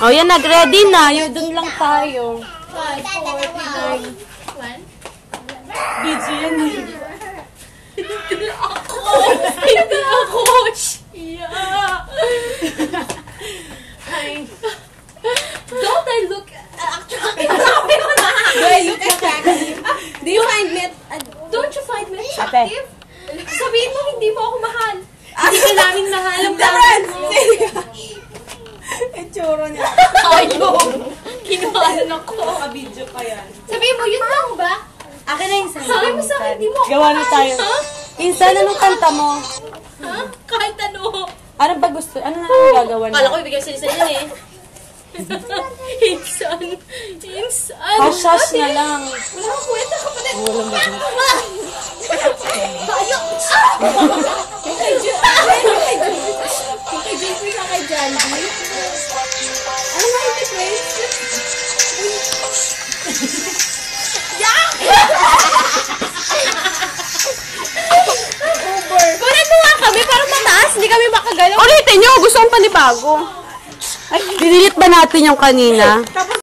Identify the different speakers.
Speaker 1: O yan, nag-ready na. Yun, dun lang tayo.
Speaker 2: 5, 4, 3, 2, 1.
Speaker 1: Busy yan eh.
Speaker 2: Hindi ako. Yeah. Don't I look attractive?
Speaker 3: Do I look attractive? Do you find me?
Speaker 2: Don't you find me attractive? Sabihin mo, hindi mo ako mahal.
Speaker 1: Hindi ka namin mahal. Ang
Speaker 3: Difference! Itsura niya.
Speaker 2: Ayaw. Kinuhaan ako.
Speaker 3: Naka-video pa yan.
Speaker 2: Sabihin mo, yun lang ba?
Speaker 1: Akin na yung
Speaker 2: Sabi mo sa akin, hindi mo ako
Speaker 1: Gawa na
Speaker 2: mahal.
Speaker 1: tayo.
Speaker 2: Ha?
Speaker 1: Insan, anong kanta mo?
Speaker 2: Ha? Kahit ano.
Speaker 1: Ano ba gusto? Ano na ang gagawa
Speaker 2: Kala
Speaker 1: na?
Speaker 2: ko ibigay sa yan eh. Insan. Insan.
Speaker 1: Hush na lang.
Speaker 2: Wala kang kwenta, kapatid.
Speaker 1: Walang gagawin.
Speaker 2: Tayo.
Speaker 3: Kay JP ka kay Jandy. Ano nga yung face?
Speaker 2: Kunin mo nga kami para mataas. Hindi kami makagalaw.
Speaker 1: Ulitin nyo, gusto ang panibago. Ay, dinilit ba natin yung kanina?